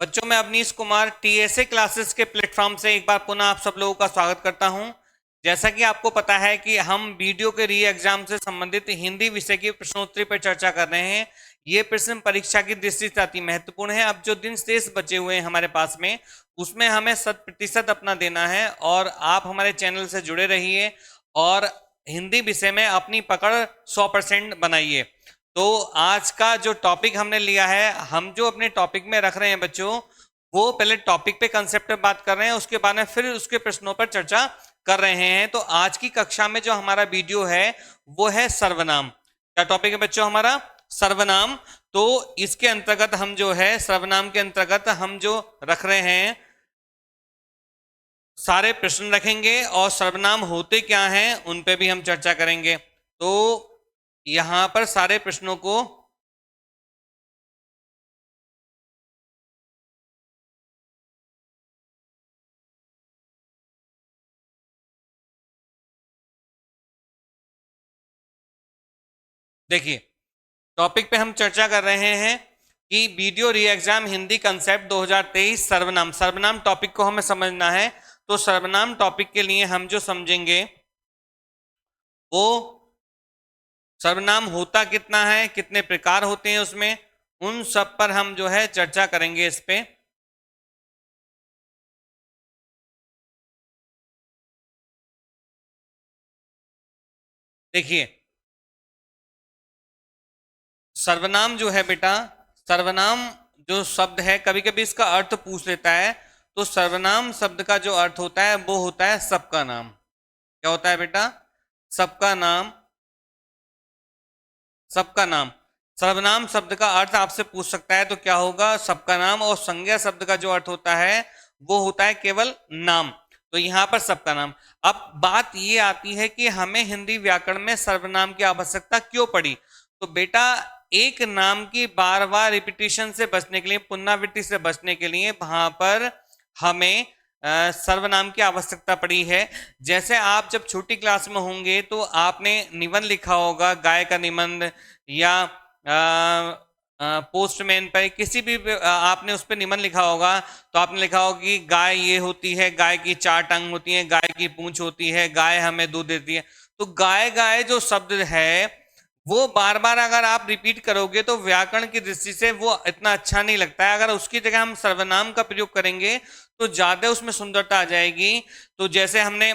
बच्चों, मैं Awanish Kumar TSA classes के प्लेटफॉर्म से एक बार पुनः आप सब लोगों का स्वागत करता हूं। जैसा कि आपको पता है कि हम वीडियो के री एग्जाम से संबंधित हिंदी विषय की प्रश्नोत्तरी पर चर्चा कर रहे हैं। ये प्रश्न परीक्षा की दृष्टि से अति महत्वपूर्ण है। अब जो दिन शेष बचे हुए हैं हमारे पास में, उसमें हमें 100% अपना देना है और आप हमारे चैनल से जुड़े रहिए और हिंदी विषय में अपनी पकड़ 100% बनाइए। तो आज का जो टॉपिक हमने लिया है, हम जो अपने टॉपिक में रख रहे हैं बच्चों, वो पहले टॉपिक पे कंसेप्ट पे बात कर रहे हैं, उसके बाद में फिर उसके प्रश्नों पर चर्चा कर रहे हैं। तो आज की कक्षा में जो हमारा वीडियो है वो है सर्वनाम। क्या टॉपिक है बच्चों हमारा? सर्वनाम। तो इसके अंतर्गत हम जो है सर्वनाम के अंतर्गत हम जो रख रहे हैं सारे प्रश्न रखेंगे और सर्वनाम होते क्या हैं उन पे भी हम चर्चा करेंगे। तो यहां पर सारे प्रश्नों को देखिए, टॉपिक पे हम चर्चा कर रहे हैं कि वीडियो री एग्जाम हिंदी कंसेप्ट 2023 सर्वनाम। सर्वनाम टॉपिक को हमें समझना है। तो सर्वनाम टॉपिक के लिए हम जो समझेंगे वो सर्वनाम होता कितना है, कितने प्रकार होते हैं उसमें, उन सब पर हम जो है चर्चा करेंगे इस पे। देखिए, सर्वनाम जो है बेटा, सर्वनाम जो शब्द है कभी कभी इसका अर्थ पूछ लेता है। तो सर्वनाम शब्द का जो अर्थ होता है वो होता है सबका नाम। क्या होता है बेटा? सबका नाम। सबका नाम। सर्वनाम शब्द का अर्थ आपसे पूछ सकता है तो क्या होगा? सबका नाम। और संज्ञा शब्द का जो अर्थ होता है वो होता है केवल नाम। तो यहां पर सबका नाम। अब बात ये आती है कि हमें हिंदी व्याकरण में सर्वनाम की आवश्यकता क्यों पड़ी? तो बेटा, एक नाम की बार बार रिपीटिशन से बचने के लिए, पुनरावृत्ति से बचने के लिए वहां पर हमें सर्वनाम की आवश्यकता पड़ी है। जैसे आप जब छोटी क्लास में होंगे तो आपने निबंध लिखा होगा, गाय का निबंध, या पोस्टमैन पर किसी भी आपने उस पर निबंध लिखा होगा। तो आपने लिखा होगा कि गाय ये होती है, गाय की 4 टांग होती है, गाय की पूंछ होती है, गाय हमें दूध देती है। तो गाय गाय जो शब्द है वो बार बार अगर आप रिपीट करोगे तो व्याकरण की दृष्टि से वो इतना अच्छा नहीं लगता है। अगर उसकी जगह हम सर्वनाम का प्रयोग करेंगे तो ज्यादा उसमें सुंदरता आ जाएगी। तो जैसे हमने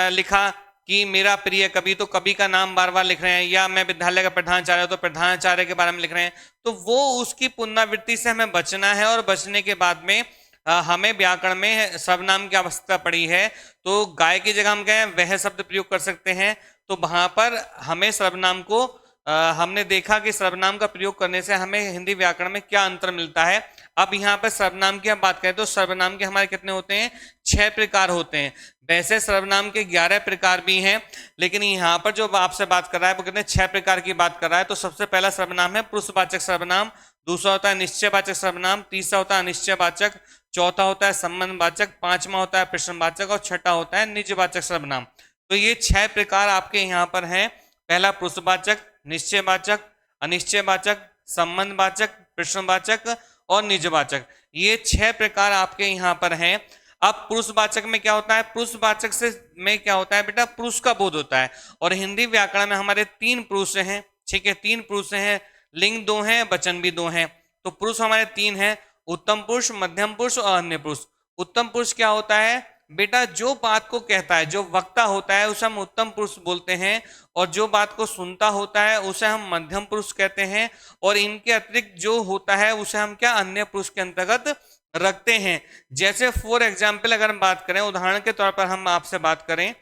लिखा कि मेरा प्रिय कवि, तो कवि का नाम बार बार लिख रहे हैं, या मैं विद्यालय का प्रधानाचार्य तो प्रधानाचार्य के बारे में लिख रहे हैं। तो वो उसकी पुनरावृत्ति से हमें बचना है और बचने के बाद में हमें व्याकरण में सर्वनाम की आवश्यकता पड़ी है। तो गाय की जगह हम कहें वह शब्द प्रयोग कर सकते हैं। तो वहां पर हमें सर्वनाम को हमने देखा कि सर्वनाम का प्रयोग करने से हमें हिंदी व्याकरण में क्या अंतर मिलता है। अब यहाँ पर सर्वनाम की हम बात करें तो सर्वनाम के हमारे कितने होते हैं? 6 प्रकार होते हैं। वैसे सर्वनाम के 11 प्रकार भी हैं, लेकिन यहाँ पर जो आपसे बात कर रहा है वो कितने 6 प्रकार की बात कर रहा है। तो सबसे पहला सर्वनाम है पुरुषवाचक सर्वनाम, दूसरा होता है निश्चयवाचक सर्वनाम, तीसरा होता है अनिश्चयवाचक, चौथा होता है संबंधवाचक, पांचवा होता है प्रश्नवाचक और छठा होता है निजवाचक सर्वनाम। तो ये 6 प्रकार आपके यहाँ पर हैं। पहला पुरुषवाचक, निश्चयवाचक, अनिश्चयवाचक, संबंधवाचक, प्रश्नवाचक और निजवाचक। ये 6 प्रकार आपके यहाँ पर हैं। अब पुरुषवाचक में क्या होता है? पुरुषवाचक से में क्या होता है बेटा? पुरुष का बोध होता है। और हिंदी व्याकरण में हमारे 3 पुरुष हैं, ठीक है, 3 पुरुष हैं, लिंग 2 हैं, वचन भी 2 हैं। तो पुरुष हमारे 3 हैं, उत्तम पुरुष, मध्यम पुरुष और अन्य पुरुष। उत्तम पुरुष क्या होता है बेटा? जो बात को कहता है, जो वक्ता होता है उसे हम उत्तम पुरुष बोलते हैं, और जो बात को सुनता होता है उसे हम मध्यम पुरुष कहते हैं, और इनके अतिरिक्त जो होता है उसे हम क्या अन्य पुरुष के अंतर्गत रखते हैं। जैसे फॉर एग्जाम्पल अगर हम बात करें, उदाहरण के तौर पर हम आपसे बात करें,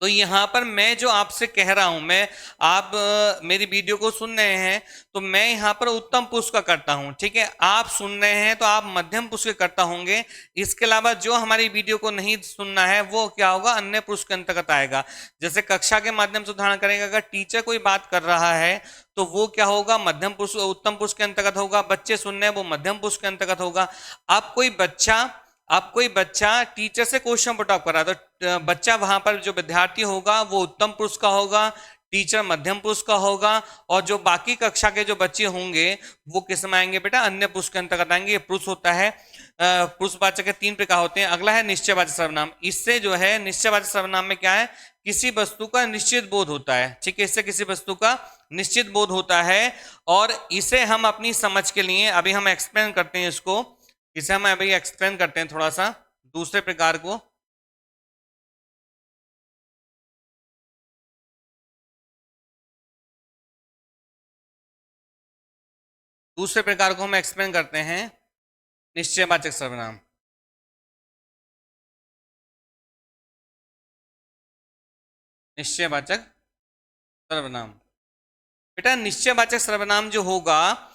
तो यहां पर मैं जो आपसे कह रहा हूं, मैं आप मेरी वीडियो को सुन रहे हैं तो मैं यहां पर उत्तम पुरुष का करता हूं, ठीक है। आप सुन रहे हैं तो आप मध्यम पुरुष के करता होंगे। इसके अलावा जो हमारी वीडियो को नहीं सुनना है वो क्या होगा? अन्य पुरुष के अंतर्गत आएगा। जैसे कक्षा के माध्यम से उदाहरण करेंगे, अगर टीचर कोई बात कर रहा है तो वो क्या होगा? मध्यम पुरुष, उत्तम पुरुष के अंतर्गत होगा। बच्चे सुन रहे हैं वो मध्यम पुरुष के अंतर्गत होगा। अब कोई बच्चा टीचर से क्वेश्चन पुट अप कर रहा है तो बच्चा वहां पर जो विद्यार्थी होगा वो उत्तम पुरुष का होगा। टीचर मध्यम पुरुष का होगा, और जो बाकी कक्षा के जो बच्चे होंगे वो किस में आएंगे बेटा, अन्य पुरुष के अंतर्गत आएंगे। ये पुरुष होता है। पुरुषवाचक के 3 प्रकार होते हैं। अगला है निश्चयवाचक सर्वनाम। इससे जो है निश्चयवाचक सर्वनाम में क्या है, किसी वस्तु का निश्चित बोध होता है, ठीक है, इससे किसी वस्तु का निश्चित बोध होता है। और इसे हम अपनी समझ के लिए अभी हम एक्सप्लेन करते हैं इसको, इसे हम अभी एक्सप्लेन करते हैं थोड़ा सा दूसरे प्रकार को। दूसरे प्रकार को हम एक्सप्लेन करते हैं निश्चयवाचक सर्वनाम। निश्चयवाचक सर्वनाम बेटा, निश्चयवाचक सर्वनाम जो होगा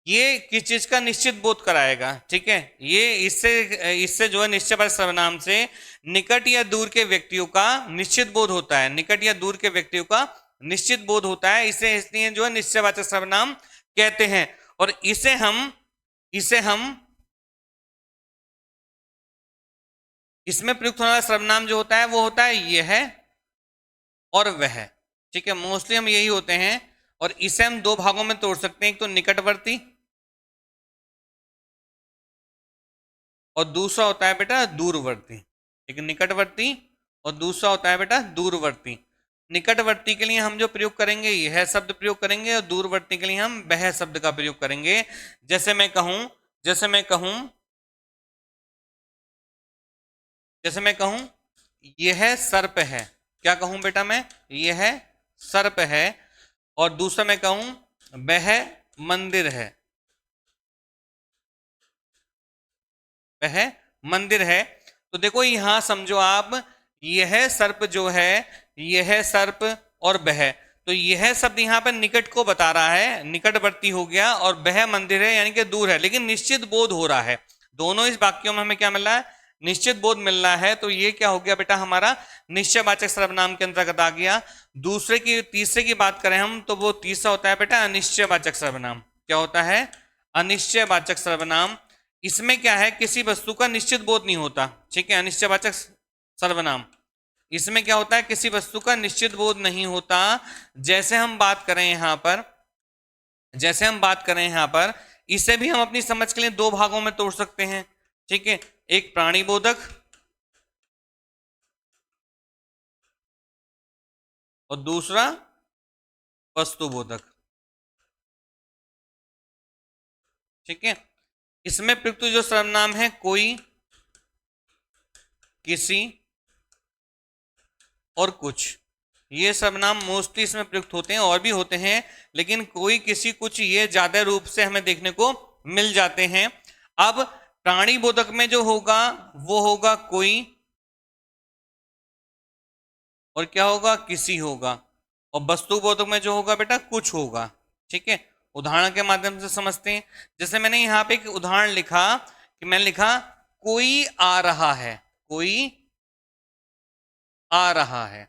ये किस चीज का निश्चित बोध कराएगा, ठीक है। ये इससे इससे जो है निश्चयवाचक सर्वनाम से निकट या दूर के व्यक्तियों का निश्चित बोध होता है, निकट या दूर के व्यक्तियों का निश्चित बोध होता है। इसे इसलिए जो है निश्चयवाचक सर्वनाम कहते हैं। और इसे हम इसमें प्रयुक्त होने वाला सर्वनाम जो होता है वो होता है यह और वह, ठीक है, मोस्टली हम यही होते हैं। और इसे हम 2 भागों में तोड़ सकते हैं, एक तो निकटवर्ती और दूसरा होता है बेटा दूरवर्ती। एक निकटवर्ती और दूसरा होता है बेटा दूरवर्ती। निकटवर्ती के लिए हम जो प्रयोग करेंगे यह शब्द प्रयोग करेंगे, और दूरवर्ती के लिए हम वह शब्द का प्रयोग करेंगे। जैसे मैं कहूं यह सर्प है, क्या कहूं बेटा मैं, यह सर्प है। और दूसरा मैं कहूं वह मंदिर है, वह मंदिर है। तो देखो यहां समझो आप, यह सर्प जो है, यह सर्प और वह, तो यह शब्द यहां पर निकट को बता रहा है, निकटवर्ती हो गया, और वह मंदिर है यानी कि दूर है, लेकिन निश्चित बोध हो रहा है। दोनों इस वाक्यों में हमें क्या मिल रहा है, निश्चित बोध मिल रहा है। तो ये क्या हो गया बेटा, हमारा निश्चयवाचक सर्वनाम के अंतर्गत आ गया। तीसरे की बात करें हम, तो वो तीसरा होता है बेटा अनिश्चयवाचक सर्वनाम। क्या होता है, अनिश्चयवाचक सर्वनाम। इसमें क्या है, किसी वस्तु का निश्चित बोध नहीं होता, ठीक है, अनिश्चयवाचक सर्वनाम। इसमें क्या होता है, किसी वस्तु का निश्चित बोध नहीं होता। जैसे हम बात करें यहां पर इसे भी हम अपनी समझ के लिए 2 भागों में तोड़ सकते हैं, ठीक है, एक प्राणी बोधक और दूसरा वस्तु बोधक, ठीक है। इसमें प्रयुक्त जो सर्वनाम है कोई, किसी और कुछ, ये सर्वनाम मोस्टली इसमें प्रयुक्त होते हैं, और भी होते हैं, लेकिन कोई, किसी, कुछ ये ज्यादा रूप से हमें देखने को मिल जाते हैं। अब प्राणी बोधक में जो होगा वो होगा कोई, और क्या होगा, किसी होगा। और वस्तु बोधक में जो होगा बेटा कुछ होगा, ठीक है। उदाहरण के माध्यम से समझते हैं। जैसे मैंने यहाँ पे एक उदाहरण लिखा कि मैंने लिखा कोई आ रहा है, कोई आ रहा है,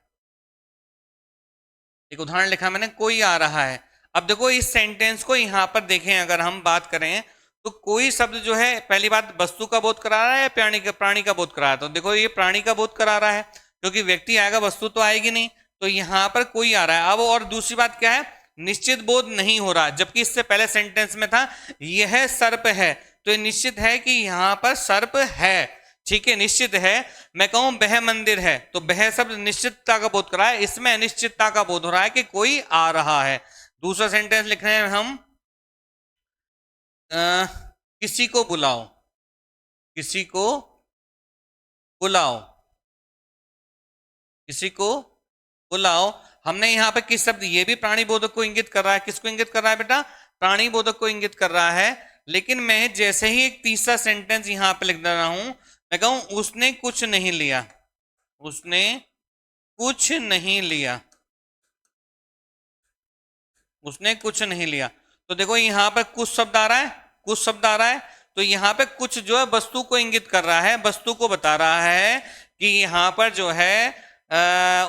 एक उदाहरण लिखा मैंने, कोई आ रहा है। अब देखो इस सेंटेंस को यहां पर देखें, अगर हम बात करें तो कोई शब्द जो है, पहली बात वस्तु का बोध करा रहा है या प्राणी का बोध करा रहा है, तो देखो ये प्राणी का बोध करा रहा है, क्योंकि व्यक्ति आएगा वस्तु तो आएगी नहीं, तो यहां पर कोई आ रहा है। अब और दूसरी बात क्या है, निश्चित बोध नहीं हो रहा, जबकि इससे पहले सेंटेंस में था यह सर्प है, तो ये निश्चित है कि यहां पर सर्प है, ठीक है, निश्चित है। मैं कहूं वह मंदिर है, तो वह शब्द निश्चितता का बोध कर रहा है, इसमें अनिश्चितता का बोध हो रहा है कि कोई आ रहा है। दूसरा सेंटेंस लिख रहे हैं हम, किसी को बुलाओ, किसी को बुलाओ, किसी को बुलाओ। हमने यहाँ पे किस शब्द, ये भी प्राणी बोधक को इंगित कर रहा है, किसको इंगित कर रहा है बेटा, प्राणी बोधक को इंगित कर रहा है। लेकिन मैं जैसे ही एक तीसरा सेंटेंस यहां पे लिख दे रहा हूं, मैं कहूं उसने कुछ नहीं लिया, उसने कुछ नहीं लिया, उसने कुछ नहीं लिया। तो देखो यहां पर कुछ शब्द आ रहा है, कुछ शब्द आ रहा है, तो यहां पे कुछ जो है वस्तु को इंगित कर रहा है, वस्तु को बता रहा है कि यहां पर जो है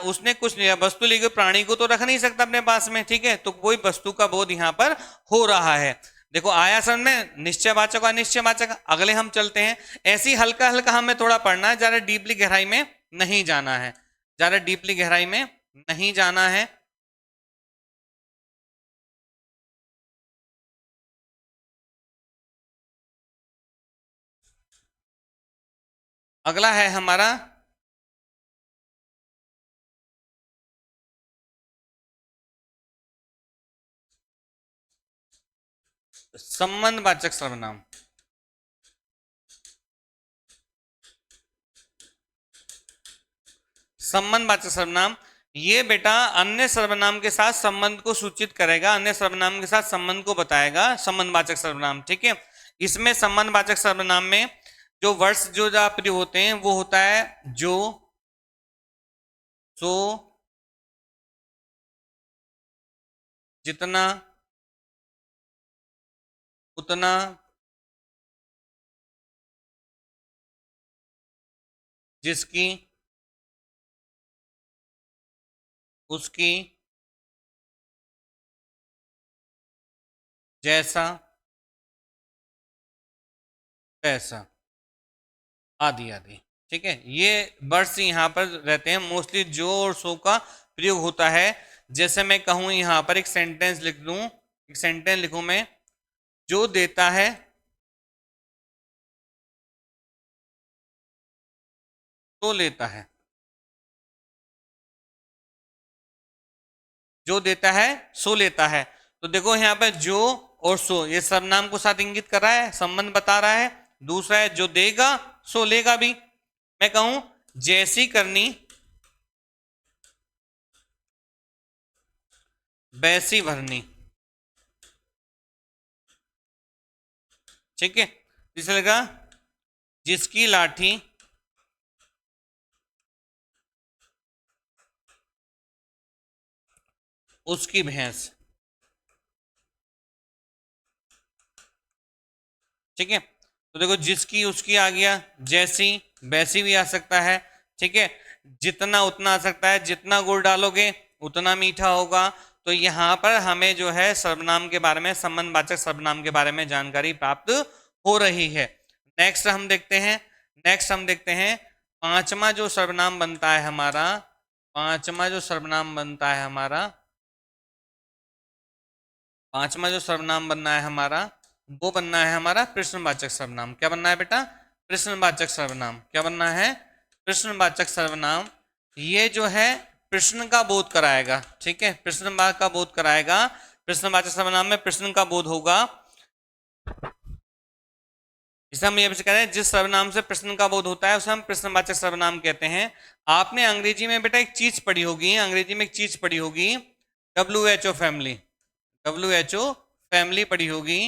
उसने कुछ नहीं लिया। वस्तु ली गई, प्राणी को तो रख नहीं सकता अपने पास में, ठीक है, तो कोई वस्तु का बोध यहां पर हो रहा है। देखो आया समझ में, निश्चयवाचक और अनिश्चयवाचक। अगले हम चलते हैं, ऐसे ही हल्का हल्का हमें थोड़ा पढ़ना है, ज्यादा डीपली गहराई में नहीं जाना है, ज्यादा डीपली गहराई में नहीं जाना है। अगला है हमारा संबंधवाचक सर्वनाम। संबंधवाचक सर्वनाम ये बेटा अन्य सर्वनाम के साथ संबंध को सूचित करेगा, अन्य सर्वनाम के साथ संबंध को बताएगा, संबंधवाचक सर्वनाम। ठीक है, इसमें संबंधवाचक सर्वनाम में जो वर्ड्स जो प्रयोग होते हैं वो होता है जो, सो, जितना, उतना, जिसकी, उसकी, जैसा, तैसा, आदि आदि। ठीक है, ये वर्ड्स यहाँ पर रहते हैं। मोस्टली जो और सो का प्रयोग होता है। जैसे मैं कहूं यहाँ पर एक सेंटेंस लिख दूं, एक सेंटेंस लिखूं मैं, जो देता है तो लेता है, जो देता है सो लेता है। तो देखो यहाँ पे जो और सो ये सर्वनाम को साथ इंगित कर रहा है, संबंध बता रहा है। दूसरा है जो देगा सो लेगा भी। मैं कहूं जैसी करनी वैसी भरनी। ठीक है, तीसरा लगा जिसकी लाठी उसकी भैंस। ठीक है, तो देखो जिसकी उसकी आ गया, जैसी वैसी भी आ सकता है। ठीक है, जितना उतना आ सकता है, जितना गुड़ डालोगे उतना मीठा होगा। तो यहाँ पर हमें जो है सर्वनाम के बारे में, संबंधवाचक सर्वनाम के बारे में जानकारी प्राप्त हो रही है। नेक्स्ट हम देखते हैं, पांचवा जो सर्वनाम बनता है हमारा, पांचवा जो सर्वनाम बनता है हमारा, पांचवा जो सर्वनाम बनना है हमारा, वो बनना है हमारा प्रश्नवाचक सर्वनाम। क्या बनना है बेटा? प्रश्नवाचक सर्वनाम। क्या बनना है? प्रश्नवाचक सर्वनाम। ये जो है प्रश्न का बोध कराएगा। ठीक है, प्रश्नवाचक का बोध कराएगा। प्रश्नवाचक सर्वनाम में प्रश्न का बोध होगा। इसे हम ये कह रहे हैं जिस सर्वनाम से प्रश्न का बोध होता है उसे हम प्रश्नवाचक सर्वनाम कहते हैं। आपने अंग्रेजी में बेटा एक चीज पढ़ी होगी, अंग्रेजी में एक चीज पढ़ी होगी, WHO फैमिली। WHO फैमिली पढ़ी होगी,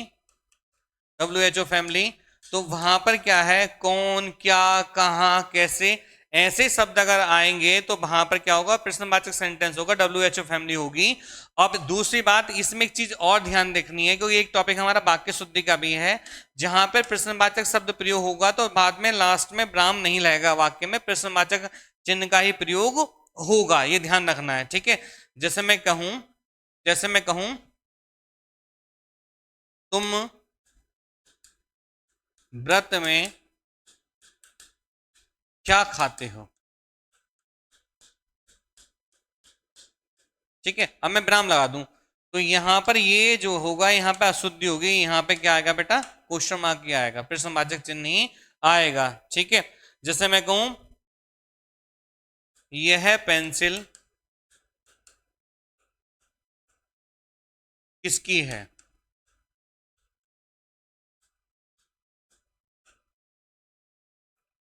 WHO फैमिली। तो वहां पर क्या है, कौन, क्या, कहां, कैसे, ऐसे शब्द अगर आएंगे तो वहां पर क्या होगा, प्रश्नवाचक सेंटेंस होगा, WHO फैमिली होगी। अब दूसरी बात, इसमें एक चीज और ध्यान देखनी है, क्योंकि एक टॉपिक हमारा वाक्य शुद्धि का भी है। जहां पर प्रश्नवाचक शब्द प्रयोग होगा तो बाद में लास्ट में विराम नहीं लगेगा, वाक्य में प्रश्नवाचक चिन्ह का ही प्रयोग होगा, ये ध्यान रखना है। ठीक है, जैसे मैं कहूं तुम व्रत में क्या खाते हो। ठीक है, अब मैं विराम लगा दूं तो यहां पर ये जो होगा, यहां पे अशुद्धि होगी, यहां पे क्या आएगा बेटा, क्वेश्चन मार्क ही आएगा, प्रश्नवाचक चिन्ह ही आएगा। ठीक है, जैसे मैं कहूं यह पेंसिल किसकी है।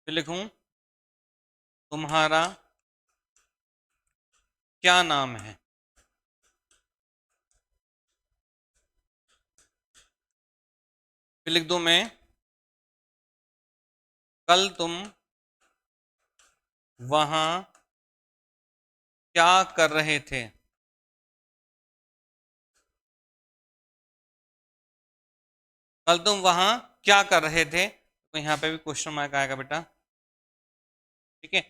फिर लिखूं तुम्हारा क्या नाम है। फिर लिख दूं मैं कल तुम वहां क्या कर रहे थे। कल तुम वहां क्या कर रहे थे, तो यहाँ पे भी क्वेश्चन मार्क आएगा बेटा। ठीक है,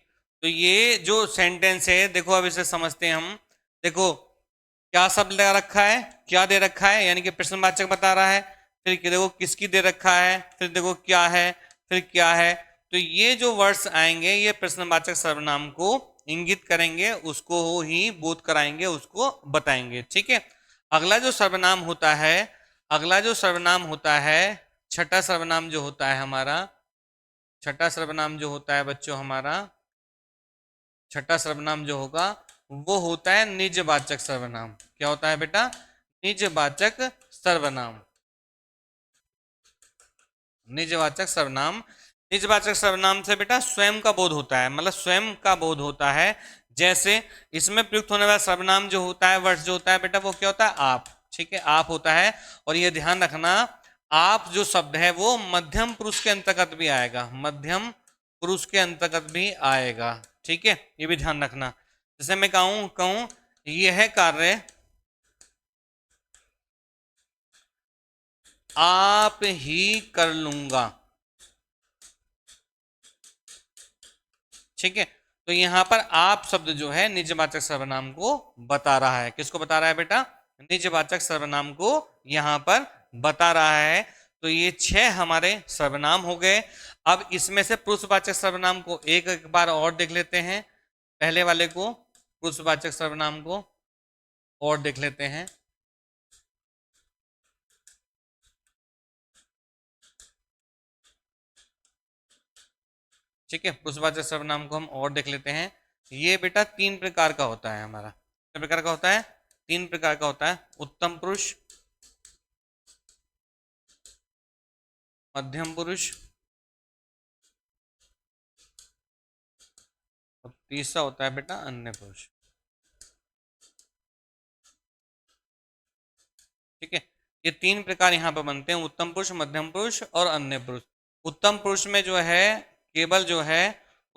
तो ये जो सेंटेंस है देखो, अब इसे समझते हैं हम। देखो क्या शब्द दे रखा है, क्या दे रखा है, यानी कि प्रश्नवाचक बता रहा है। फिर देखो किसकी दे रखा है, फिर देखो क्या है, फिर क्या है। तो ये जो वर्ड्स आएंगे ये प्रश्नवाचक सर्वनाम को इंगित करेंगे, उसको ही बोध कराएंगे, उसको बताएंगे। ठीक है, अगला जो सर्वनाम होता है, अगला जो सर्वनाम होता है, छठा सर्वनाम जो होता है हमारा, छठा सर्वनाम जो होता है बच्चों हमारा, छठा सर्वनाम जो होगा वो होता है निजवाचक सर्वनाम। क्या होता है बेटा? निजवाचक सर्वनाम। निजवाचक सर्वनाम, निजवाचक सर्वनाम से बेटा स्वयं का बोध होता है, मतलब स्वयं का बोध होता है। जैसे इसमें प्रयुक्त होने वाला सर्वनाम जो होता है, वर्ड जो होता है बेटा, वो क्या होता है? आप। ठीक है, आप होता है। और ये ध्यान रखना, आप जो शब्द है वो मध्यम पुरुष के अंतर्गत भी आएगा, मध्यम पुरुष के अंतर्गत भी आएगा। ठीक है, ये भी ध्यान रखना। जैसे मैं कहूं यह कार्य आप ही कर लूंगा। ठीक है, तो यहां पर आप शब्द जो है निजवाचक सर्वनाम को बता रहा है। किसको बता रहा है बेटा? निजवाचक सर्वनाम को यहां पर बता रहा है। तो ये 6 हमारे सर्वनाम हो गए। अब इसमें से पुरुषवाचक सर्वनाम को एक बार और देख लेते हैं। पहले वाले को, पुरुषवाचक सर्वनाम को और देख लेते हैं। ठीक है, पुरुषवाचक सर्वनाम को हम और देख लेते हैं। ये बेटा 3 प्रकार का होता है हमारा। कितने प्रकार का होता है? 3 प्रकार का होता है। उत्तम पुरुष, मध्यम पुरुष और तीसरा होता है बेटा अन्य पुरुष। ठीक है, ये 3 प्रकार यहाँ पर बनते हैं, उत्तम पुरुष, मध्यम पुरुष और अन्य पुरुष। उत्तम पुरुष में जो है केवल जो है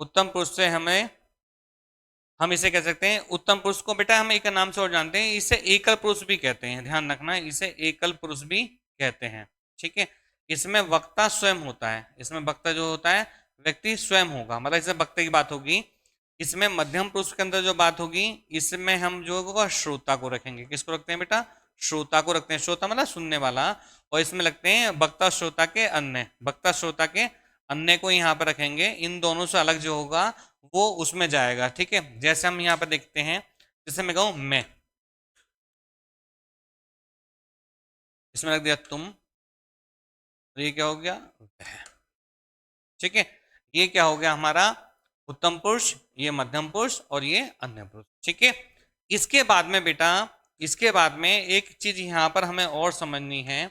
उत्तम पुरुष से हम इसे कह सकते हैं, उत्तम पुरुष को बेटा हम एक नाम से और जानते हैं, इसे एकल पुरुष भी कहते हैं। ध्यान रखना, इसे एकल पुरुष भी कहते हैं। ठीक है, इसमें वक्ता स्वयं होता है। इसमें वक्ता जो होता है व्यक्ति स्वयं होगा, मतलब इसमें वक्ता की बात होगी। इसमें मध्यम पुरुष के अंदर जो बात होगी, इसमें हम जो होगा श्रोता को रखेंगे। किसको रखते हैं बेटा? श्रोता को रखते हैं। श्रोता मतलब सुनने वाला। और इसमें लगते हैं वक्ता श्रोता के अन्य, वक्ता श्रोता के अन्य को यहाँ पर रखेंगे। इन दोनों से अलग जो होगा वो उसमें जाएगा। ठीक है, जैसे हम यहाँ पर देखते हैं, जैसे मैं कहूं मैं, इसमें रख दिया तुम, तो ये क्या हो गया? वह। ठीक है, ये क्या हो गया हमारा? उत्तम पुरुष, ये मध्यम पुरुष और ये अन्य पुरुष। ठीक है, इसके बाद में बेटा, इसके बाद में एक चीज यहां पर हमें और समझनी है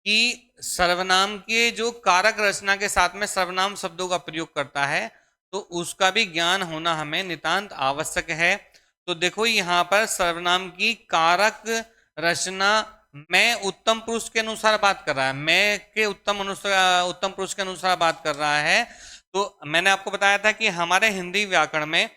कि सर्वनाम के जो कारक रचना के साथ में सर्वनाम शब्दों का प्रयोग करता है, तो उसका भी ज्ञान होना हमें नितांत आवश्यक है। तो देखो यहाँ पर सर्वनाम की कारक रचना मैं उत्तम पुरुष के अनुसार बात कर रहा है, मैं के उत्तम पुरुष के अनुसार बात कर रहा है। तो मैंने आपको बताया था कि हमारे हिंदी व्याकरण में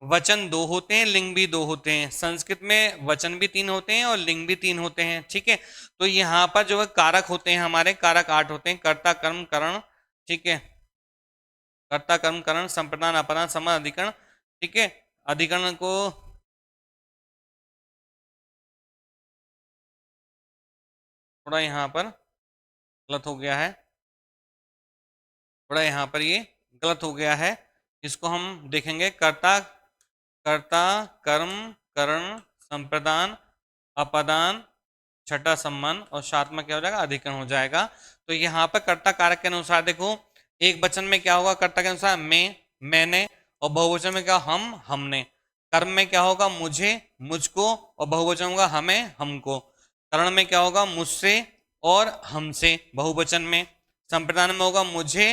वचन 2 होते हैं, लिंग भी 2 होते हैं। संस्कृत में वचन भी 3 होते हैं और लिंग भी 3 होते हैं। ठीक है, तो यहाँ पर जो है कारक होते हैं, हमारे कारक 8 होते हैं। कर्ता, कर्म, करण। ठीक है, कर्ता, कर्म, करण, संप्रदान, अपदान, समान, अधिकरण। ठीक है, अधिकरण को थोड़ा यहाँ पर गलत हो गया है, थोड़ा यहाँ पर ये गलत हो गया है। इसको हम देखेंगे, कर्ता, कर्ता, कर्म, करण, संप्रदान, अपदान, छठा सम्मान और साथ में क्या हो जाएगा? अधिकरण हो जाएगा। तो यहाँ पर कर्ता कारक के अनुसार देखो, एक वचन में क्या होगा? कर्ता के अनुसार मैं, मैंने, और बहुवचन में क्या? हम, हमने। कर्म में क्या होगा? मुझे, मुझको, और बहुवचन होगा हमें, हमको। करण में क्या होगा? मुझसे और हमसे, बहुवचन में। संप्रदान में होगा मुझे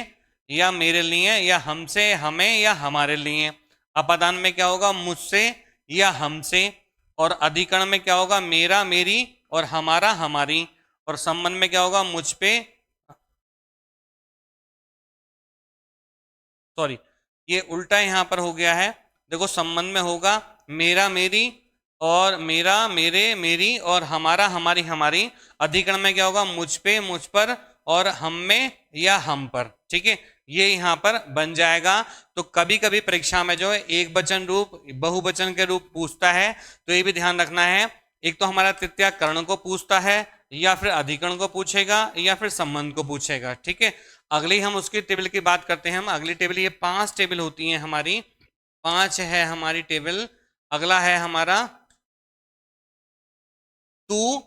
या मेरे लिए, या हमसे, हमें, या हमारे लिए। अपादान में क्या होगा? मुझसे या हमसे। और अधिकरण में क्या होगा? मेरा, मेरी, और हमारा, हमारी। और संबंध में क्या होगा? मुझ पे, सॉरी ये उल्टा यहां पर हो गया है। देखो संबंध में होगा मेरा, मेरी, और मेरा, मेरे, मेरी, और हमारा, हमारी, हमारी। अधिकरण में क्या होगा? मुझ पे, मुझ पर, और हम में या हम पर। ठीक है, ये यहाँ पर बन जाएगा। तो कभी कभी परीक्षा में जो है एक वचन रूप बहुवचन के रूप पूछता है, तो ये भी ध्यान रखना है। एक तो हमारा तृतीया कर्ण को पूछता है, या फिर अधिकरण को पूछेगा, या फिर संबंध को पूछेगा। ठीक है, अगली हम उसकी टेबल की बात करते हैं। हम अगली टेबल, ये 5 टेबल होती हैं हमारी, 5 है हमारी टेबल। अगला है हमारा तू,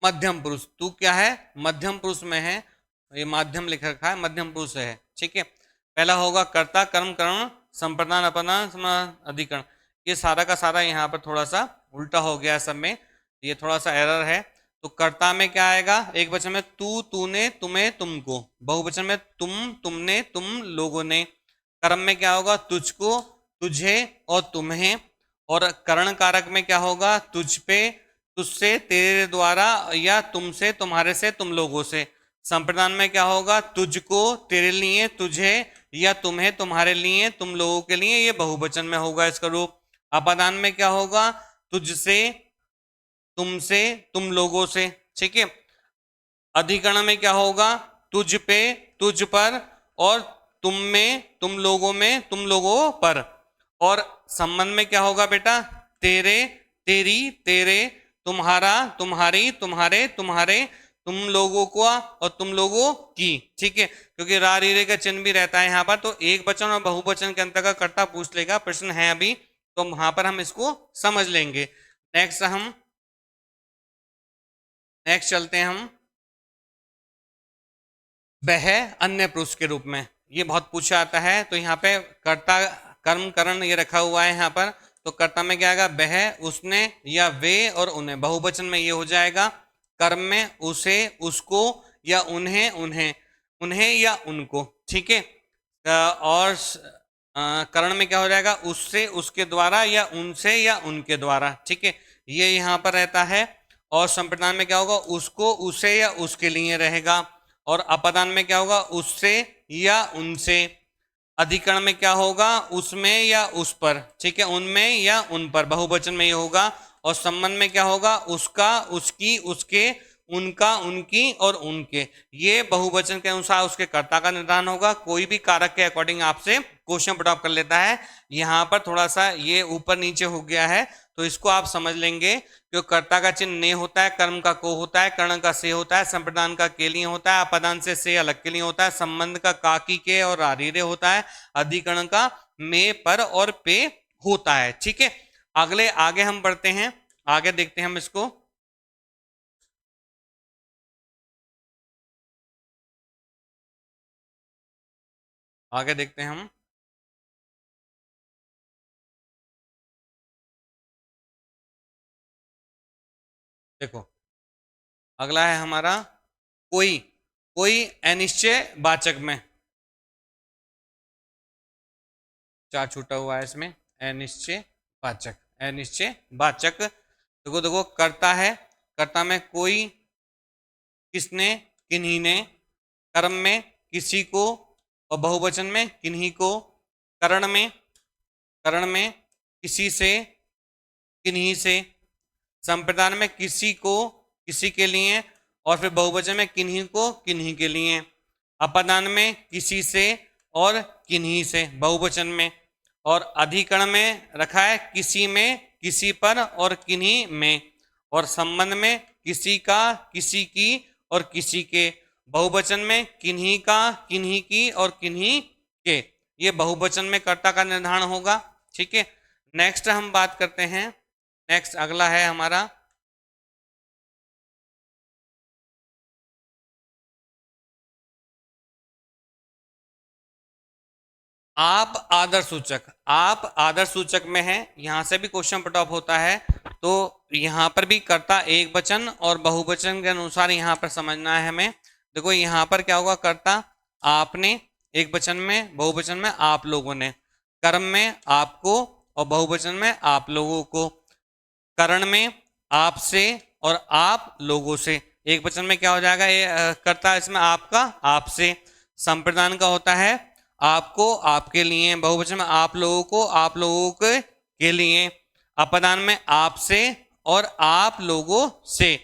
मध्यम पुरुष। तू क्या है? मध्यम पुरुष में है, ये माध्यम लिख रखा है, मध्यम पुरुष है। ठीक है, पहला होगा कर्ता कर्म करण संप्रदान अपदान अधिकरण। ये सारा का सारा यहाँ पर थोड़ा सा उल्टा हो गया सब में, ये थोड़ा सा एरर है। तो कर्ता में क्या आएगा, एक वचन में तू तूने तुम्हें तुमको, बहुवचन में तुम तुमने तुम लोगों ने। कर्म में क्या होगा, तुझको तुझे और तुम्हें। और करण कारक में क्या होगा, तुझ पे तुझसे तेरे द्वारा या तुमसे तुम्हारे से तुम लोगों से। संप्रदान में क्या होगा, तुझको तेरे लिए तुझे या तुम्हें तुम्हारे लिए तुम लोगों के लिए, ये बहुवचन में होगा इसका रूप। अपादान में क्या होगा, तुझसे तुमसे तुम लोगों से, ठीक है। अधिकरण में क्या होगा, तुझ पे तुझ पर और तुम में तुम लोगों में तुम लोगों पर। और संबंध में क्या होगा बेटा, तेरे तेरी तेरे, तुम्हारा तुम्हारी तुम्हारे तुम्हारे, तुम लोगों को और तुम लोगों की, ठीक है। क्योंकि रा री रे का चिन्ह भी रहता है यहाँ पर, तो एक वचन और बहुवचन के अंतर का कर्ता पूछ लेगा, प्रश्न है अभी, तो वहां पर हम इसको समझ लेंगे। नेक्स्ट चलते हैं हम, वह अन्य पुरुष के रूप में। ये बहुत पूछा आता है, तो यहाँ पे कर्ता कर्म करण ये रखा हुआ है यहाँ पर। तो कर्ता में क्या आएगा, वह उसने या वे और उन्हें। बहुवचन में ये हो जाएगा, कर्म में उसे उसको या उन्हें उन्हें उन्हें या उनको, ठीक है। और करण में क्या हो जाएगा, उससे उसके द्वारा या उनसे या उनके द्वारा, ठीक है, ये यहाँ पर रहता है। और संप्रदान में क्या होगा, उसको उसे या उसके लिए रहेगा। और अपदान में क्या होगा, उससे या उनसे। अधिकरण में क्या होगा, उसमें या उस पर, ठीक है, उनमें या उन पर, बहुवचन में ये होगा। और संबंध में क्या होगा, उसका उसकी उसके उनका उनकी और उनके, ये बहुवचन के अनुसार उसके कर्ता का निर्धारण होगा। कोई भी कारक के अकॉर्डिंग आपसे क्वेश्चन पुट अप कर लेता है। यहाँ पर थोड़ा सा ये ऊपर नीचे हो गया है, तो इसको आप समझ लेंगे। क्यों कर्ता का चिन्ह ने होता है, कर्म का को होता है, कर्ण का से होता है, संप्रदान का के लिए होता है, अपदान से अलग के लिए होता है, संबंध का की के और आरीरे होता है, अधिकरण का में पर और पे होता है, ठीक है। अगले आगे हम बढ़ते हैं, आगे देखते हैं हम इसको। आगे देखते हैं हम, देखो अगला है हमारा कोई। कोई अनिश्चय वाचक में, चार छूटा हुआ है इसमें, अनिश्चय वाचक, अनिश्चय वाचक। देखो देखो कर्ता है, कर्ता में कोई, किसने किन्हीं ने, कर्म में किसी को और बहुवचन में किन्हीं को, करण में किसी से किन्हीं से, संप्रदान में किसी को किसी के लिए और फिर बहुवचन में किन्हीं को किन्हीं के लिए। अपदान में किसी से और किन्हीं से, बहुवचन में। और अधिकरण में रखा है किसी में किसी पर और किन्हीं में। और संबंध में किसी का किसी की और किसी के, बहुवचन में किन्हीं का किन्हीं की और किन्हीं के। ये बहुवचन में कर्ता का निर्धारण होगा, ठीक है। नेक्स्ट हम बात करते हैं, नेक्स्ट अगला है हमारा आप आदर सूचक। आप आदर सूचक में है, यहां से भी क्वेश्चन पुट अप होता है। तो यहां पर भी कर्ता एक वचन और बहुवचन के अनुसार यहां पर समझना है हमें। देखो यहां पर क्या होगा, कर्ता आपने एक वचन में, बहुवचन में आप लोगों ने। कर्म में आपको और बहुवचन में आप लोगों को। करण में आपसे और आप लोगों से, एक वचन में क्या हो जाएगा, ये कर्ता इसमें आपका आपसे। संप्रदान का होता है आपको आपके लिए, बहुवचन में आप लोगों को आप लोगों के लिए। अपदान में आपसे और आप लोगों से।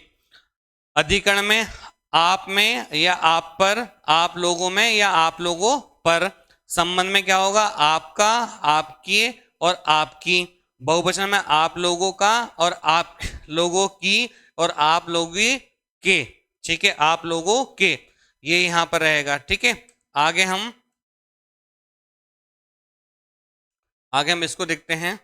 अधिकरण में आप में या आप पर, आप लोगों में या आप लोगों पर। संबंध में क्या होगा, आपका आपकी और आपकी, बहुवचन में आप लोगों का और आप लोगों की और आप लोगों के, ठीक है, आप लोगों के, ये यहां पर रहेगा, ठीक है। आगे हम इसको देखते हैं।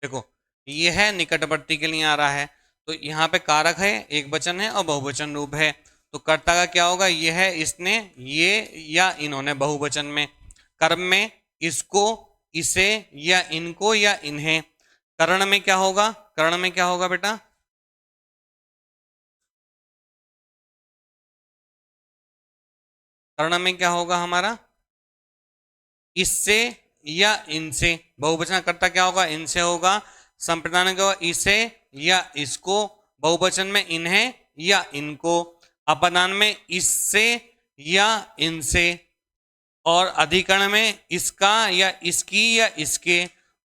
देखो ये है निकटवर्ती के लिए आ रहा है, तो यहाँ पे कारक है, एक वचन है और बहुवचन रूप है। तो कर्ता का क्या होगा, ये है, इसने, ये या इन्होंने बहुवचन में। कर्म में इसको, इसे या इनको या इन्हें। करण में क्या होगा, करण में क्या होगा बेटा, कर्ण में क्या होगा हमारा, इससे या इनसे। बहुवचन कर्ता क्या होगा, इनसे होगा। संप्रदान क्या होगा, इसे या इसको। बहुवचन में इन्हें या इनको। अपदान में इससे या इनसे। और अधिकरण में इसका या इसकी या इसके।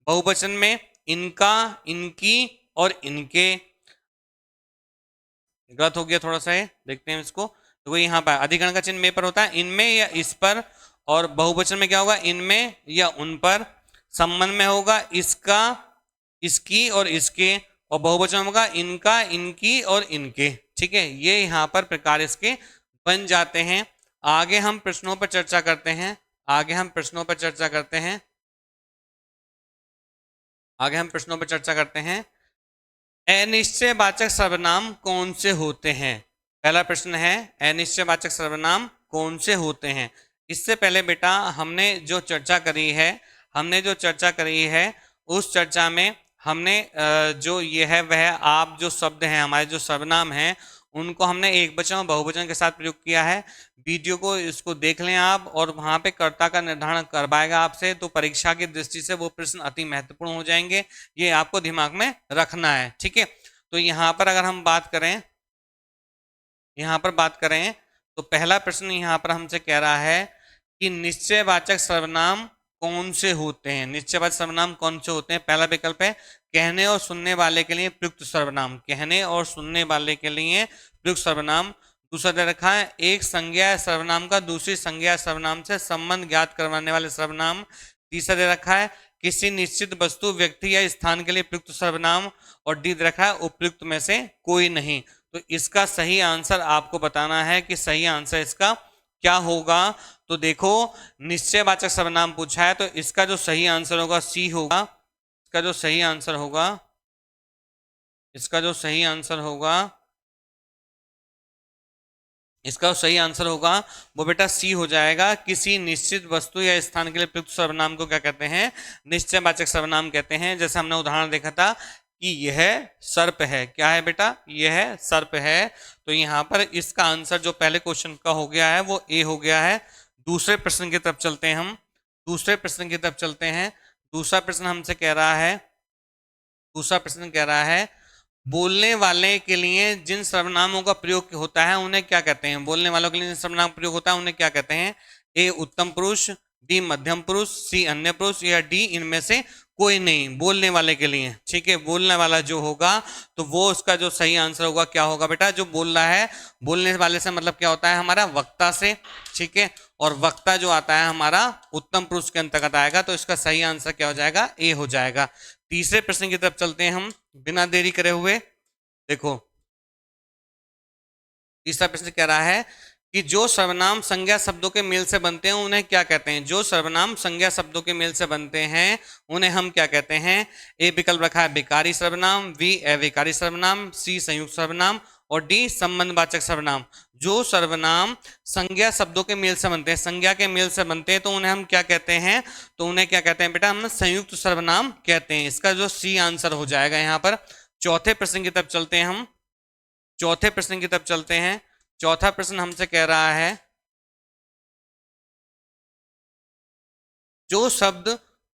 बहुवचन में इनका, इनकी और इनके। गलत हो गया थोड़ा सा है, देखते हैं इसको। तो वही यहाँ पर अधिकरण का चिन्ह में पर होता है, इनमें या इस पर। और बहुवचन में क्या होगा, इनमें या उन पर। संबंध में होगा इसका, इसकी और इसके। और बहुवचन में होगा इनका, इनकी और इनके। ठीक है, ये यहाँ पर प्रकार इसके बन जाते हैं। आगे हम प्रश्नों पर चर्चा करते हैं, आगे हम प्रश्नों पर चर्चा करते हैं, आगे हम प्रश्नों पर चर्चा करते हैं। अनिश्चयवाचक सर्वनाम कौन से होते हैं। पहला प्रश्न है, अनिश्चयवाचक सर्वनाम कौन से होते हैं। इससे पहले बेटा हमने जो चर्चा करी है, हमने जो चर्चा करी है उस चर्चा में हमने जो ये है वह आप जो शब्द हैं, हमारे जो सर्वनाम हैं, उनको हमने एक वचन और बहुवचन के साथ प्रयोग किया है। वीडियो को इसको देख लें आप, और वहां पे कर्ता का निर्धारण करवाएगा आपसे, तो परीक्षा की दृष्टि से वो प्रश्न अति महत्वपूर्ण हो जाएंगे। ये आपको दिमाग में रखना है, ठीक है। तो यहाँ पर अगर हम बात करें, यहाँ पर बात करें तो पहला प्रश्न यहाँ पर हमसे कह रहा है कि निश्चयवाचक सर्वनाम कौन से होते हैं। निश्चयवाचक सर्वनाम कौन से होते हैं। पहला विकल्प है कहने और सुनने वाले के लिए प्रयुक्त सर्वनाम, कहने और सुनने वाले के लिए प्रयुक्त सर्वनाम। दूसरा दे रखा है एक संज्ञा सर्वनाम का दूसरी संज्ञा सर्वनाम से संबंध ज्ञात करवाने वाले सर्वनाम। तीसरा दे रखा है किसी निश्चित वस्तु, व्यक्ति या स्थान के लिए प्रयुक्त सर्वनाम। और डी दे रखा है उपयुक्त में से कोई नहीं। तो इसका सही आंसर आपको बताना है कि सही आंसर इसका क्या होगा। तो देखो निश्चयवाचक सर्वनाम पूछा है, तो इसका जो सही आंसर होगा सी होगा। इसका जो सही आंसर होगा, इसका जो सही आंसर होगा, इसका जो सही आंसर होगा वो बेटा सी हो जाएगा। किसी निश्चित वस्तु या स्थान के लिए प्रयुक्त सर्वनाम को क्या कहते हैं, निश्चयवाचक सर्वनाम कहते हैं। जैसे हमने उदाहरण देखा था कि यह सर्प है। क्या है बेटा, यह सर्प है। तो यहाँ पर इसका आंसर जो पहले क्वेश्चन का हो गया है वो ए हो गया है। दूसरे प्रश्न की तरफ चलते हैं हम, दूसरे प्रश्न की तरफ चलते हैं। दूसरा प्रश्न हमसे कह रहा है, दूसरा प्रश्न कह रहा है बोलने वाले के लिए जिन सर्वनामों का प्रयोग होता है उन्हें क्या कहते हैं। बोलने वालों के लिए जिन सर्वनाम प्रयोग होता है उन्हें क्या कहते हैं। ए उत्तम पुरुष, बी मध्यम पुरुष, सी अन्य पुरुष, या डी इनमें से कोई नहीं। बोलने वाले के लिए, ठीक है, बोलने वाला जो होगा तो वो उसका जो सही आंसर होगा क्या होगा बेटा, जो बोल रहा है। बोलने वाले से मतलब क्या होता है हमारा, वक्ता से, ठीक है। और वक्ता जो आता है हमारा उत्तम पुरुष के अंतर्गत आएगा। तो इसका सही आंसर क्या हो जाएगा, ए हो जाएगा। तीसरे प्रश्न की तरफ चलते हैं हम बिना देरी करे हुए। देखो तीसरा प्रश्न कह रहा है कि जो सर्वनाम संज्ञा शब्दों के मेल से बनते हैं उन्हें क्या कहते हैं। जो सर्वनाम संज्ञा शब्दों के मेल से बनते हैं उन्हें हम क्या कहते हैं। ए विकल्प रखा है विकारी सर्वनाम, बी अविकारी सर्वनाम, सी संयुक्त सर्वनाम और डी संबंधवाचक सर्वनाम। जो सर्वनाम संज्ञा शब्दों के मेल से बनते हैं, संज्ञा के मेल से बनते हैं, तो उन्हें हम क्या कहते हैं, तो उन्हें क्या कहते हैं बेटा, हम संयुक्त सर्वनाम कहते हैं। इसका जो सी आंसर हो जाएगा यहाँ पर। चौथे प्रश्न की तरफ चलते हैं हम, चौथे प्रश्न की तरफ चलते हैं। चौथा प्रश्न हमसे कह रहा है जो शब्द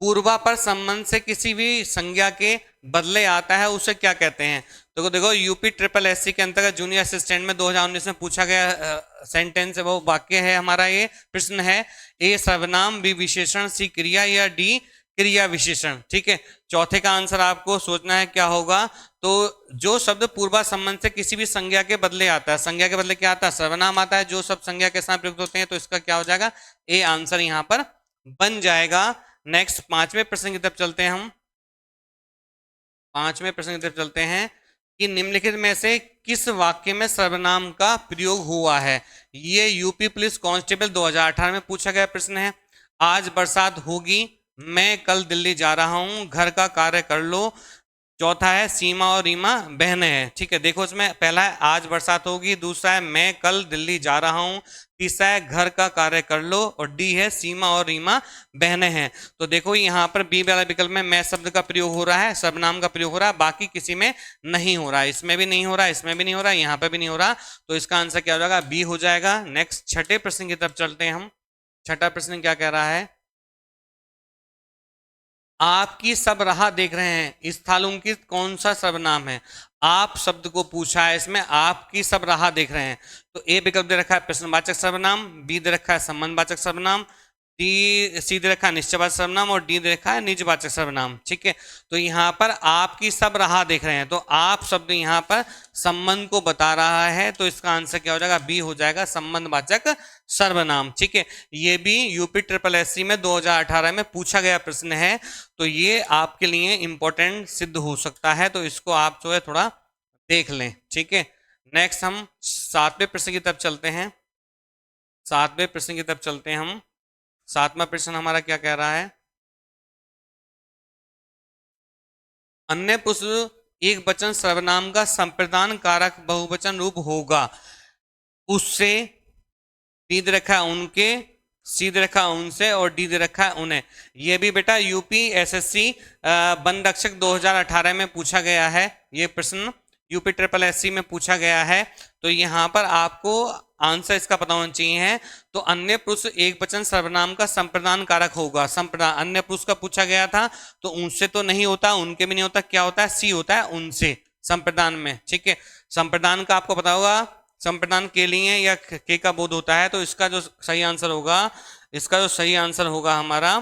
पूर्वापर संबंध से किसी भी संज्ञा के बदले आता है उसे क्या कहते हैं। तो देखो यूपी ट्रिपल एससी के अंतर्गत जूनियर असिस्टेंट में 2019 में पूछा गया सेंटेंस है, वो वाक्य है हमारा। ये प्रश्न है ए सर्वनाम, बी विशेषण, सी क्रिया या डी क्रिया विशेषण। ठीक है, चौथे का आंसर आपको सोचना है क्या होगा। तो जो शब्द पूर्वा संबंध से किसी भी संज्ञा के बदले आता है, संज्ञा के बदले क्या आता है, सर्वनाम आता है। जो शब्द संज्ञा के साथ प्रयुक्त होते हैं तो इसका क्या हो जाएगा, ए आंसर यहां पर बन जाएगा। नेक्स्ट पांचवें प्रश्न की तरफ चलते हैं हम, पांचवें प्रश्न की तरफ चलते हैं कि निम्नलिखित में से किस वाक्य में सर्वनाम का प्रयोग हुआ है। ये यूपी पुलिस कांस्टेबल 2018 में पूछा गया प्रश्न है। आज बरसात होगी, मैं कल दिल्ली जा रहा हूं, घर का कार्य कर लो, चौथा है सीमा और रीमा बहनें हैं। ठीक है, देखो इसमें पहला है आज बरसात होगी, दूसरा है मैं कल दिल्ली जा रहा हूं, तीसरा है घर का कार्य कर लो, और डी है सीमा और रीमा बहनें हैं। तो देखो यहाँ पर बी वाला विकल्प में मैं शब्द का प्रयोग हो रहा है, सर्वनाम का प्रयोग हो रहा है, बाकी किसी में नहीं हो रहा है, इसमें भी नहीं हो रहा है, इसमें भी नहीं हो रहा है, यहाँ पे भी नहीं हो रहा। तो इसका आंसर क्या हो जाएगा, बी हो जाएगा। नेक्स्ट छठे प्रश्न की तरफ चलते हैं हम। छठा प्रश्न क्या कह रहा है, आपकी सब राह देख रहे हैं, इस स्थालुंकित कौन सा सर्वनाम है। आप शब्द को पूछा है, इसमें आपकी सब राह देख रहे हैं। तो ए विकल्प दे रखा है प्रश्नवाचक सर्वनाम, बी दे रखा है संबंधवाचक सर्वनाम, डी सी दे रखा है निश्चयवाचक सर्वनाम, और डी दे रखा है निजवाचक सर्वनाम। ठीक है, तो यहाँ पर आपकी सब राह देख रहे हैं, तो आप शब्द यहाँ पर संबंध को बता रहा है, तो इसका आंसर क्या हो जाएगा, बी हो जाएगा, संबंधवाचक सर्वनाम। ठीक है, ये भी यूपी ट्रिपल एससी में 2018 में पूछा गया प्रश्न है, तो ये आपके लिए इंपॉर्टेंट सिद्ध हो सकता है, तो इसको आप जो है थोड़ा देख लें। ठीक है, नेक्स्ट हम सातवें प्रश्न की तरफ चलते हैं। सातवें प्रश्न की तरफ चलते हैं हम। सातवां प्रश्न हमारा क्या कह रहा है, अन्य पुरुष एक वचन सर्वनाम का संप्रदान कारक बहुवचन रूप होगा, उससे, बी दे रखा है उनके, सी दे रखा है उनसे, और डी दे रखा है उन्हें। ये भी बेटा यूपी एसएससी वन रक्षक 2018 में पूछा गया है, ये प्रश्न यूपी ट्रिपल एससी में पूछा गया है। तो यहाँ पर आपको आंसर इसका पता होना चाहिए है। तो अन्य पुरुष एक वचन सर्वनाम का संप्रदान कारक होगा। संप्रदान अन्य पुरुष का पूछा गया था, तो उनसे तो नहीं होता, उनके भी नहीं होता, क्या होता है, सी होता है उनसे संप्रदान में। ठीक है, संप्रदान का आपको पता होगा, संप्रदान के लिए या के का बोध होता है, तो इसका जो सही आंसर होगा, इसका जो सही आंसर होगा हमारा,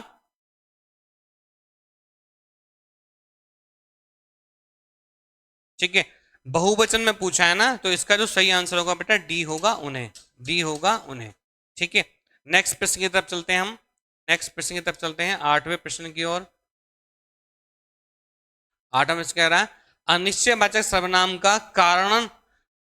ठीक है, बहुवचन में पूछा है ना, तो इसका जो सही आंसर होगा बेटा डी होगा उन्हें, डी होगा उन्हें। ठीक है, नेक्स्ट प्रश्न की तरफ चलते हैं हम। नेक्स्ट प्रश्न की तरफ चलते हैं, आठवें प्रश्न की ओर। आठवां प्रश्न कह रहा है, अनिश्चयवाचक सर्वनाम का कारण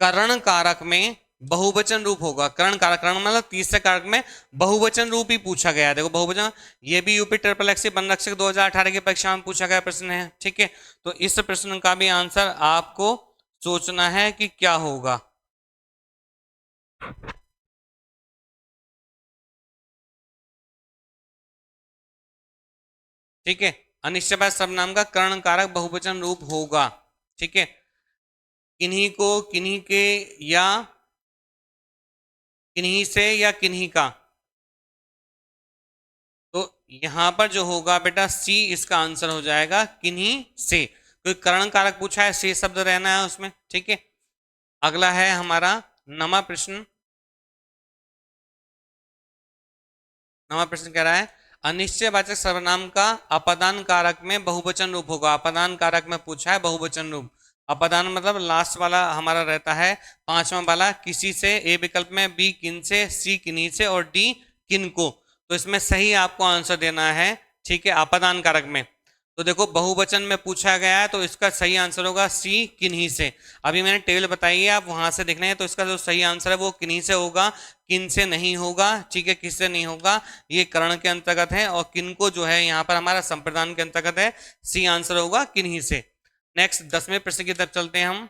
करण कारक में बहुवचन रूप होगा। करण कारक, करण मतलब तीसरे कारक में बहुवचन रूप ही पूछा गया है। देखो बहुवचन, ये भी यूपी ट्रिपल एससी वन रक्षक 2018 की परीक्षा में पूछा गया प्रश्न है। ठीक है, तो इस प्रश्न का भी आंसर आपको सोचना है कि क्या होगा। ठीक है, अनिश्चयवाचक सर्वनाम का कर्ण कारक बहुवचन रूप होगा। ठीक है, किन्हीं को, किन्हीं के, या किन्हीं से, या किन्हीं का। तो यहां पर जो होगा बेटा सी इसका आंसर हो जाएगा, किन्हीं से, क्योंकि कर्ण कारक पूछा है, से शब्द रहना है उसमें। ठीक है, अगला है हमारा नवा प्रश्न। नवा प्रश्न कह रहा है, अनिश्चयवाचक सर्वनाम का अपदान कारक में बहुवचन रूप होगा। अपदान कारक में पूछा है बहुवचन रूप। अपदान मतलब लास्ट वाला हमारा रहता है, पांचवा वाला, किसी से, ए विकल्प में, बी किन से, सी किन्हीं से, और डी किन को। तो इसमें सही आपको आंसर देना है। ठीक है, अपदान कारक में तो देखो बहुवचन में पूछा गया है, तो इसका सही आंसर होगा सी, किन्हीं से। अभी मैंने टेबल बताई है, आप वहां से देखना है, तो इसका जो सही आंसर है वो किन्हीं से होगा, किन से नहीं होगा। ठीक है, किससे नहीं होगा, ये करण के अंतर्गत है, और किन को जो है यहाँ पर हमारा संप्रदान के अंतर्गत है। सी आंसर होगा किन्हीं से। नेक्स्ट 10वें प्रश्न की तरफ चलते हैं हम।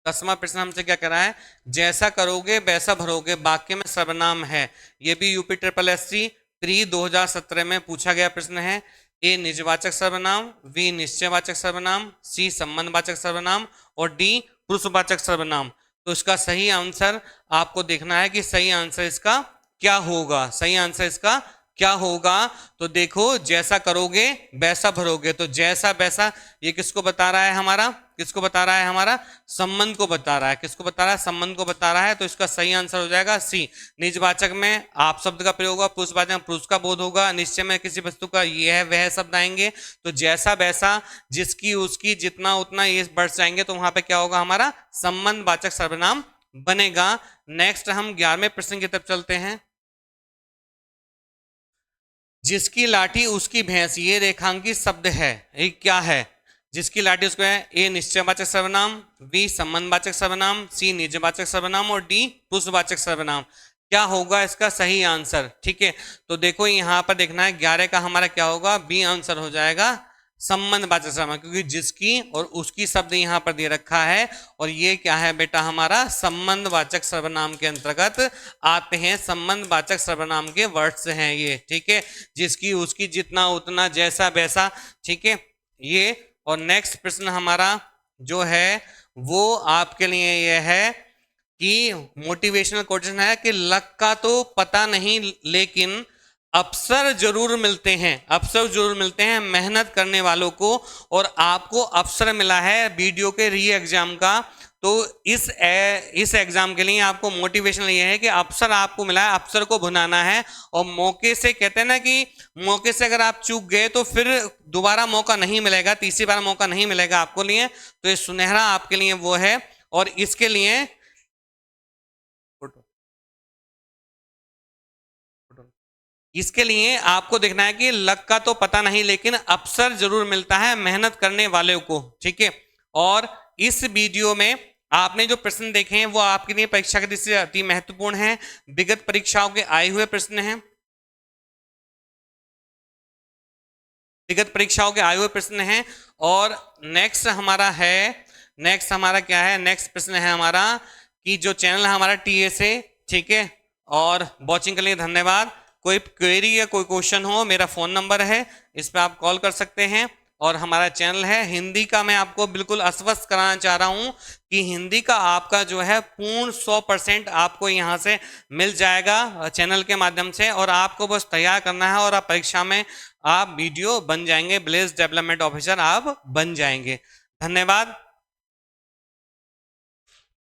10वां प्रश्न हमसे क्या कह रहा है, जैसा करोगे वैसा भरोगे वाक्य में सर्वनाम है। ये भी यूपी ट्रिपल एससी प्री 2017 में पूछा गया प्रश्न है। ए निजवाचक सर्वनाम, बी निश्चयवाचक सर्वनाम, सी संबंधवाचक सर्वनाम, और डी पुरुषवाचक सर्वनाम। तो इसका सही आंसर आपको देखना है कि सही आंसर इसका क्या होगा। सही आंसर इसका क्या होगा, तो देखो जैसा करोगे वैसा भरोगे, तो जैसा वैसा ये किसको बता रहा है, हमारा किसको बता रहा है, हमारा संबंध को बता रहा है। किसको बता रहा है, संबंध को बता रहा है। तो इसका सही आंसर हो जाएगा सी। निजवाचक में आप शब्द का प्रयोग होगा, पुरुषवाचक में पुरुष का बोध होगा, निश्चय में किसी वस्तु का यह वह शब्द आएंगे। तो जैसा वैसा, जिसकी उसकी, जितना उतना, ये बढ़ जाएंगे, तो वहां पे क्या होगा, हमारा संबंधवाचक सर्वनाम बनेगा। नेक्स्ट हम 11वें प्रश्न की तरफ चलते हैं। जिसकी लाठी उसकी भैंस, ये रेखांकित शब्द है, ये क्या है, जिसकी लाठी उसको है। ए निश्चयवाचक सर्वनाम, बी संबंधवाचक सर्वनाम, सी निजवाचक सर्वनाम, और डी पुरुषवाचक सर्वनाम। क्या होगा इसका सही आंसर। ठीक है, तो देखो यहां पर देखना है 11 का हमारा क्या होगा, बी आंसर हो जाएगा, संबंधवाचक सर्वनाम, क्योंकि जिसकी और उसकी शब्द यहाँ पर दे रखा है, और ये क्या है बेटा हमारा संबंधवाचक सर्वनाम के अंतर्गत आते हैं। संबंधवाचक सर्वनाम के वर्ड्स हैं ये, ठीक है, जिसकी उसकी जितना उतना जैसा वैसा, ठीक है ये। और नेक्स्ट प्रश्न हमारा जो है वो आपके लिए यह है कि मोटिवेशनल क्वेश्चन है कि लक का तो पता नहीं लेकिन अवसर जरूर मिलते हैं, अवसर जरूर मिलते हैं मेहनत करने वालों को। और आपको अवसर मिला है वीडियो के री एग्जाम का, तो इस एग्जाम के लिए आपको मोटिवेशन ये है कि अवसर आपको मिला है, अवसर को भुनाना है। और मौके से कहते हैं ना कि मौके से अगर आप चूक गए तो फिर दोबारा मौका नहीं मिलेगा, तीसरी बार मौका नहीं मिलेगा आपको लिए। तो ये सुनहरा आपके लिए वो है। और इसके लिए आपको देखना है कि लक का तो पता नहीं लेकिन अवसर जरूर मिलता है मेहनत करने वाले को, ठीक है। और इस वीडियो में आपने जो प्रश्न देखे हैं वो आपके लिए परीक्षा की दृष्टि से अति महत्वपूर्ण है, विगत परीक्षाओं के आए हुए प्रश्न हैं, विगत परीक्षाओं के आए हुए प्रश्न हैं। और नेक्स्ट हमारा क्या है, नेक्स्ट प्रश्न है हमारा कि जो चैनल है हमारा TSA, ठीक है। और वॉचिंग के लिए धन्यवाद। कोई क्वेरी या कोई क्वेश्चन हो, मेरा फोन नंबर है, इस पर आप कॉल कर सकते हैं। और हमारा चैनल है हिंदी का, मैं आपको बिल्कुल आश्वस्त कराना चाह रहा हूं कि हिंदी का आपका जो है पूर्ण 100% आपको यहां से मिल जाएगा चैनल के माध्यम से। और आपको बस तैयार करना है और आप परीक्षा में आप वीडियो बन जाएंगे, विलेज डेवलपमेंट ऑफिसर आप बन जाएंगे। धन्यवाद।